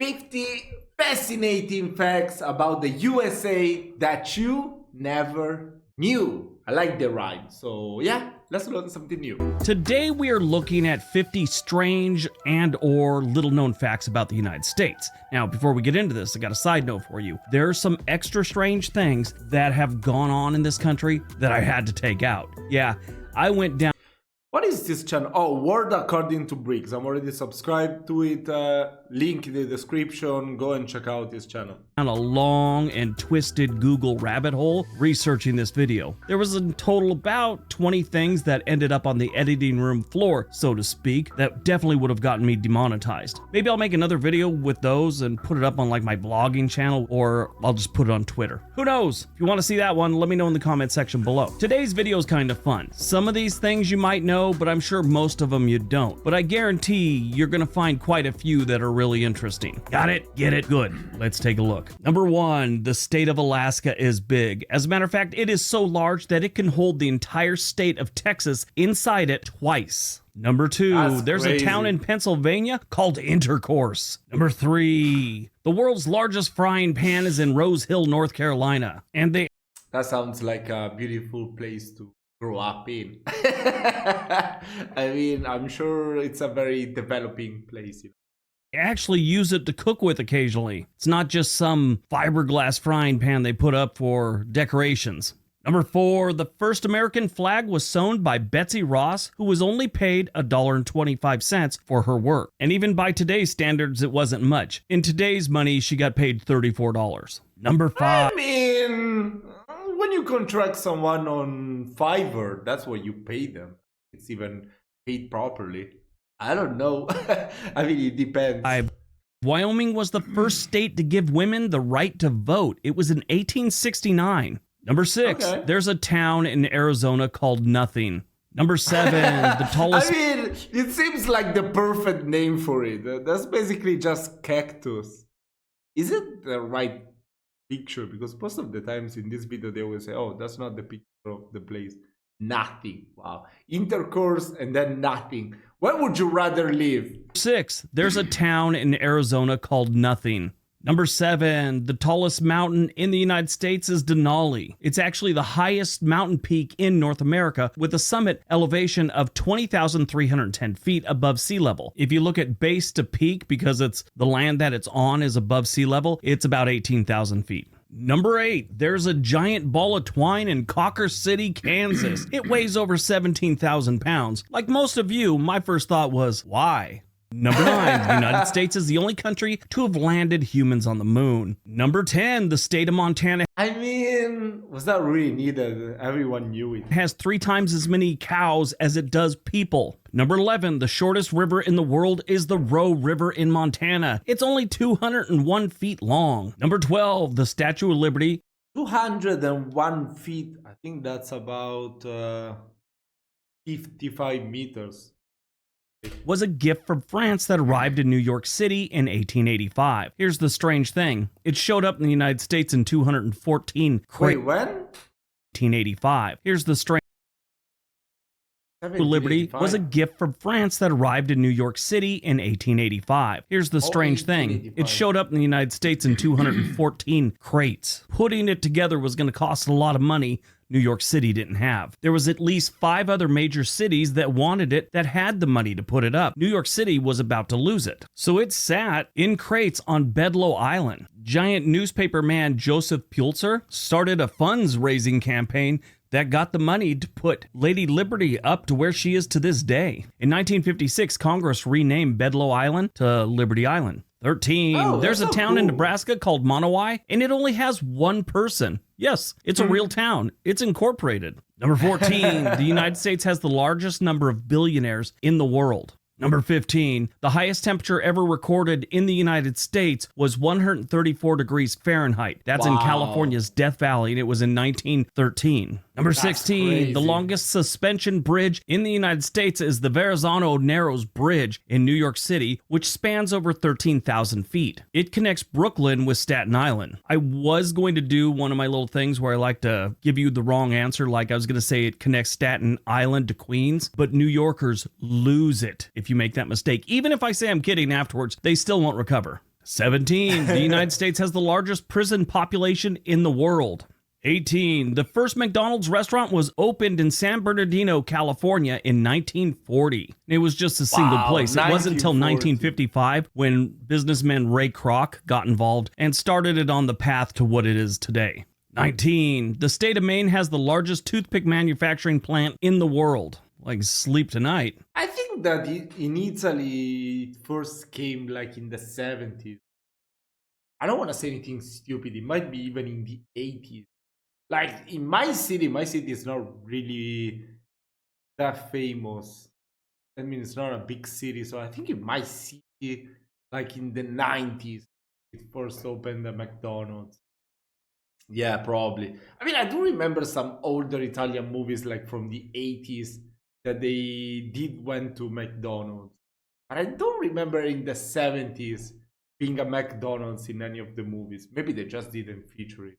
50 fascinating facts about the USA that you never knew. I like the rhyme. So yeah, let's learn something new. Today we are looking at 50 strange and or little known facts about the United States. Now, before we get into this, I got a side note for you. There are some extra strange things that have gone on in this country that I had to take out. Yeah, I went down. What is this channel? Oh, World According to Bricks. I'm already subscribed to it. Link in the description. Go and check out his channel. Down a long and twisted Google rabbit hole researching this video. There was in total about 20 things that ended up on the editing room floor, so to speak, that definitely would have gotten me demonetized. Maybe I'll make another video with those and put it up on like my blogging channel, or I'll just put it on Twitter. Who knows? If you want to see that one, let me know in the comment section below. Today's video is kind of fun. Some of these things you might know, but I'm sure most of them you don't. But I guarantee you're gonna find quite a few that are really interesting. Got it? Get it? Good. Let's take a look. Number 1, the state of Alaska is big. As a matter of fact, it is so large that it can hold the entire state of Texas inside it twice. Number 2, there's a town in Pennsylvania called Intercourse. Number 3, the world's largest frying pan is in Rose Hill, North Carolina. And that sounds like a beautiful place to grow up in. I mean, I'm sure it's a very developing place. Actually use it to cook with occasionally. It's not just some fiberglass frying pan they put up for decorations. Number 4, the first American flag was sewn by Betsy Ross, who was only paid $1.25 for her work. And even by today's standards, it wasn't much. In today's money, she got paid $34. Number 5. I mean, when you contract someone on Fiverr, that's what you pay them. It's even paid properly. I don't know. I mean, it depends. Wyoming was the first state to give women the right to vote. It was in 1869. Number 6, there's a town in Arizona called Nothing. Number 7, the tallest... I mean, it seems like the perfect name for it. That's basically just cactus. Is it the right picture? Because most of the times in this video, they always say, oh, that's not the picture of the place. Nothing. Wow. Intercourse and then nothing. Where would you rather live? 6, there's a town in Arizona called Nothing. Number 7, the tallest mountain in the United States is Denali. It's actually the highest mountain peak in North America with a summit elevation of 20,310 feet above sea level. If you look at base to peak, because it's the land that it's on is above sea level, it's about 18,000 feet. Number 8, there's a giant ball of twine in Cocker City, Kansas. It weighs over 17,000 pounds. Like most of you, my first thought was, why? Number 9, the United States is the only country to have landed humans on the moon. Number 10, the state of Montana. I mean, was that really needed? Everyone knew it. Has 3 times as many cows as it does people. Number 11, the shortest river in the world is the Roe River in Montana. It's only 201 feet long. Number 12, the Statue of Liberty. 201 feet. I think that's about 55 meters. Was a gift from France that arrived in New York City in 1885. Here's the strange thing. It showed up in the United States in 214 Wait, when? 1885. Here's the strange Liberty was a gift from France that arrived in New York City in 1885. Here's the strange thing. It showed up in the United States in 214 crates. Putting it together was going to cost a lot of money New York City didn't have. There was at least 5 other major cities that wanted it that had the money to put it up. New York City was about to lose it. So it sat in crates on Bedloe Island. Giant newspaper man Joseph Pulitzer started a funds-raising campaign that got the money to put Lady Liberty up to where she is to this day. In 1956, Congress renamed Bedloe Island to Liberty Island. 13. There's a town in Nebraska called Monowai, and it only has 1 person. Yes, it's a real town. It's incorporated. Number 14. The United States has the largest number of billionaires in the world. Number 15, the highest temperature ever recorded in the United States was 134 degrees Fahrenheit. That's in California's Death Valley, and it was in 1913. Number 16, the longest suspension bridge in the United States is the Verrazano Narrows Bridge in New York City, which spans over 13,000 feet. It connects Brooklyn with Staten Island. I was going to do one of my little things where I like to give you the wrong answer, like I was going to say it connects Staten Island to Queens, but New Yorkers lose it if you make that mistake. Even if I say I'm kidding afterwards, they still won't recover. 17. The United States has the largest prison population in the world. 18. The first McDonald's restaurant was opened in San Bernardino, California in 1940. It was just a single place. It wasn't until 1955 when businessman Ray Kroc got involved and started it on the path to what it is today. 19. The state of Maine has the largest toothpick manufacturing plant in the world. Like sleep tonight. I think that in Italy it first came like in the 70s. I don't want to say anything stupid. It might be even in the 80s. Like in my city is not really that famous. I mean, it's not a big city, so I think in my city, like in the 90s, it first opened the McDonald's. Yeah, probably. I mean, I do remember some older Italian movies, like from the 80s, that they did went to McDonald's. But I don't remember in the 70s being a McDonald's in any of the movies. Maybe they just didn't feature it.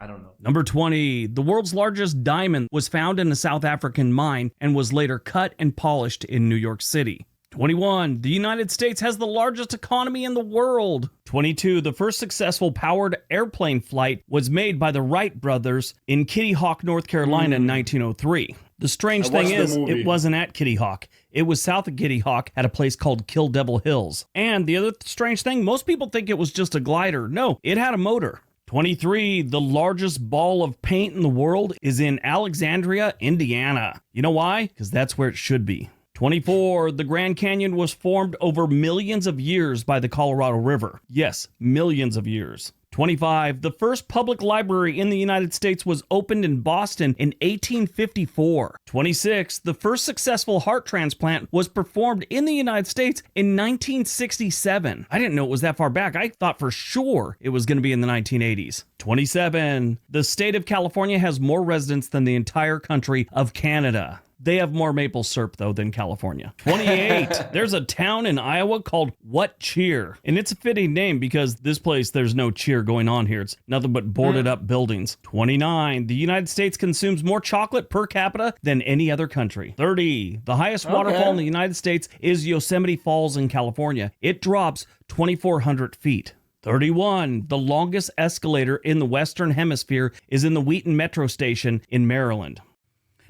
I don't know. Number 20. The world's largest diamond was found in a South African mine and was later cut and polished in New York City. 21. The United States has the largest economy in the world. 22. The first successful powered airplane flight was made by the Wright brothers in Kitty Hawk, North Carolina in 1903. The strange thing is, it wasn't at Kitty Hawk. It was south of Kitty Hawk at a place called Kill Devil Hills. And the other strange thing, most people think it was just a glider. No, it had a motor. 23. The largest ball of paint in the world is in Alexandria, Indiana. You know why? Because that's where it should be. 24. The Grand Canyon was formed over millions of years by the Colorado River. Yes, millions of years. 25. The first public library in the United States was opened in Boston in 1854. 26. The first successful heart transplant was performed in the United States in 1967. I didn't know it was that far back. I thought for sure it was going to be in the 1980s. 27. The state of California has more residents than the entire country of Canada. They have more maple syrup, though, than California. 28. There's a town in Iowa called What Cheer. And it's a fitting name because this place, there's no cheer going on here. It's nothing but boarded up buildings. 29. The United States consumes more chocolate per capita than any other country. 30. The highest waterfall in the United States is Yosemite Falls in California. It drops 2,400 feet. 31. The longest escalator in the Western Hemisphere is in the Wheaton Metro Station in Maryland.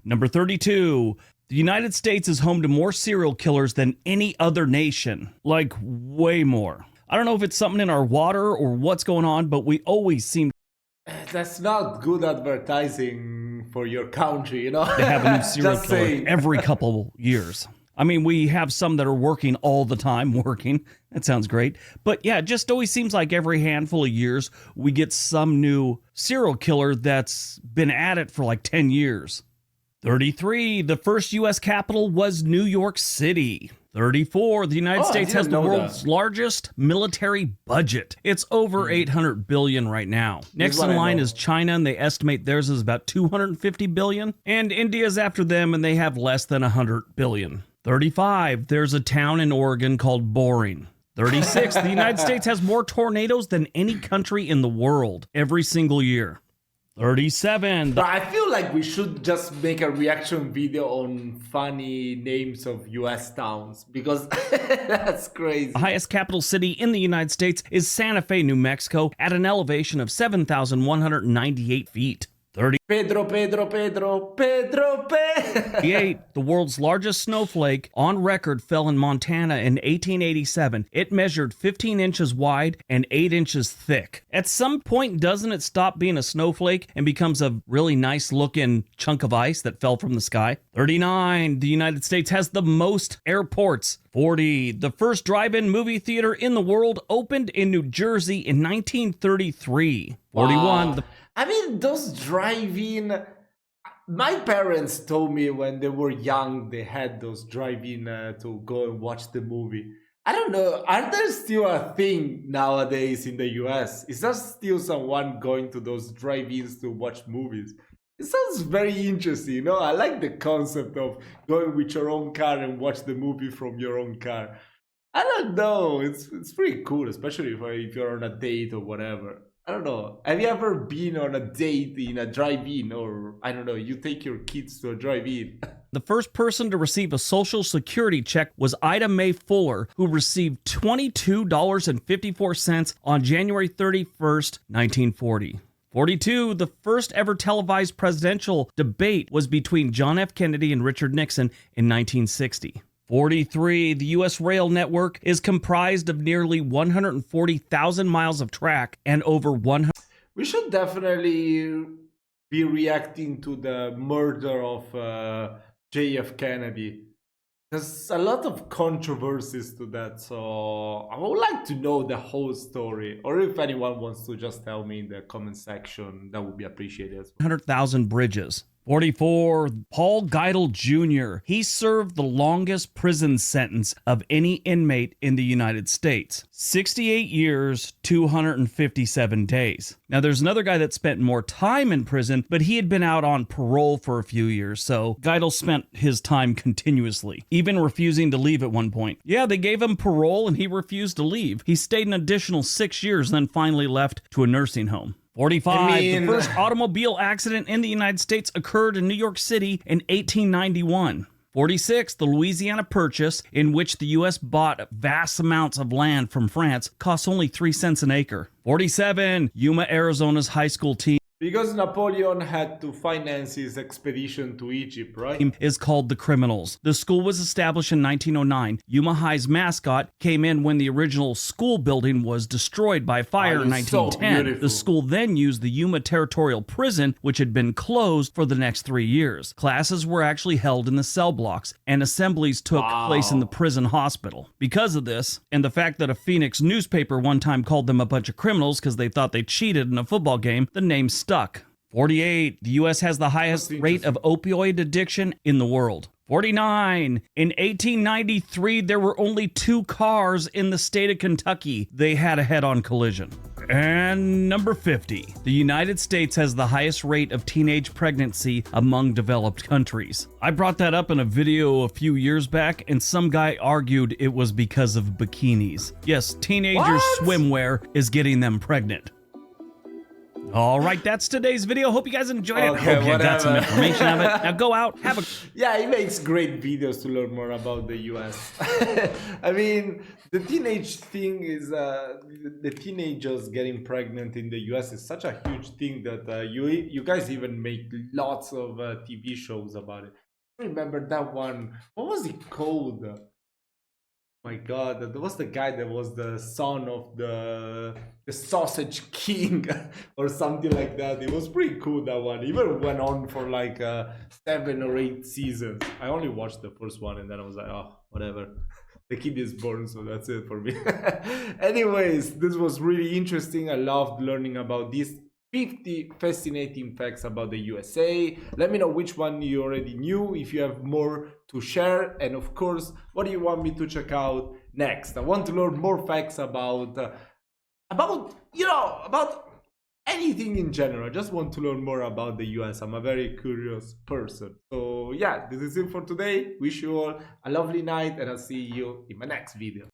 Number 32. The United States is home to more serial killers than any other nation. Like, way more. I don't know if it's something in our water or what's going on, but we always seem... That's not good advertising for your country, you know? They have a new serial killer every couple years. I mean, we have some that are working all the time, That sounds great. But yeah, it just always seems like every handful of years, we get some new serial killer that's been at it for like 10 years. 33. The first U.S. capital was New York City. 34. The United States has the world's largest military budget. It's over $800 billion right now. Next in line is China, and they estimate theirs is about $250 billion. And India's after them, and they have less than $100 billion. 35. There's a town in Oregon called Boring. 36. The United States has more tornadoes than any country in the world every single year. 37. But I feel like we should just make a reaction video on funny names of US towns because that's crazy. The highest capital city in the United States is Santa Fe, New Mexico, at an elevation of 7,198 feet. 38. The world's largest snowflake on record fell in Montana in 1887. It measured 15 inches wide and 8 inches thick. At some point, doesn't it stop being a snowflake and becomes a really nice looking chunk of ice that fell from the sky? 39. The United States has the most airports. 40. The first drive-in movie theater in the world opened in New Jersey in 1933. 41. Wow. I mean, those drive-in... My parents told me when they were young, they had those drive-in to go and watch the movie. I don't know, are there still a thing nowadays in the US? Is there still someone going to those drive-ins to watch movies? It sounds very interesting, you know? I like the concept of going with your own car and watch the movie from your own car. I don't know, it's pretty cool, especially if you're on a date or whatever. I don't know. Have you ever been on a date in a drive-in, or I don't know, you take your kids to a drive-in? The first person to receive a Social Security check was Ida Mae Fuller, who received $22.54 on January 31st, 1940. 42. The first ever televised presidential debate was between John F. Kennedy and Richard Nixon in 1960. 43. The U.S. rail network is comprised of nearly 140,000 miles of track and over 100. We should definitely be reacting to the murder of JF Kennedy. There's a lot of controversies to that, so I would like to know the whole story. Or if anyone wants to just tell me in the comment section, that would be appreciated as well. 100,000 bridges. 44. Paul Geidel Jr. He served the longest prison sentence of any inmate in the United States. 68 years, 257 days. Now, there's another guy that spent more time in prison, but he had been out on parole for a few years, so Geidel spent his time continuously, even refusing to leave at one point. Yeah, they gave him parole and he refused to leave. He stayed an additional 6 years, then finally left to a nursing home. 45. The first automobile accident in the United States occurred in New York City in 1891. 46. The Louisiana Purchase, in which the U.S. bought vast amounts of land from France, cost only 3 cents an acre. 47. Yuma, Arizona's high school team. Because Napoleon had to finance his expedition to Egypt, right? Is called the Criminals. The school was established in 1909. Yuma High's mascot came in when the original school building was destroyed by fire in 1910. So the school then used the Yuma Territorial Prison, which had been closed for the next 3 years. Classes were actually held in the cell blocks, and assemblies took place in the prison hospital. Because of this, and the fact that a Phoenix newspaper one time called them a bunch of criminals because they thought they cheated in a football game, the name stuck. 48. The U.S. has the highest rate of opioid addiction in the world. 49. In 1893, there were only 2 cars in the state of Kentucky. They had a head-on collision. And number 50. The United States has the highest rate of teenage pregnancy among developed countries. I brought that up in a video a few years back, and some guy argued it was because of bikinis. Yes, teenagers' swimwear is getting them pregnant. All right, that's today's video. Hope you guys enjoyed it. Okay, Hope you got some information of it. Now go out, have a... Yeah, he makes great videos to learn more about the US. I mean, the teenage thing is, the teenagers getting pregnant in the US is such a huge thing that you guys even make lots of TV shows about it. I remember that one. What was it called? My God, that was the guy that was the son of the Sausage King or something like that. It was pretty cool, that one. It even went on for like 7 or 8 seasons. I only watched the first one and then I was like, oh, whatever. The kid is born, so that's it for me. Anyways, this was really interesting. I loved learning about these 50 fascinating facts about the USA. Let me know which one you already knew, if you have more to share, and of course, what do you want me to check out next? I want to learn more facts about anything in general. I just want to learn more about the US. I'm a very curious person. So yeah, this is it for today. Wish you all a lovely night, and I'll see you in my next video.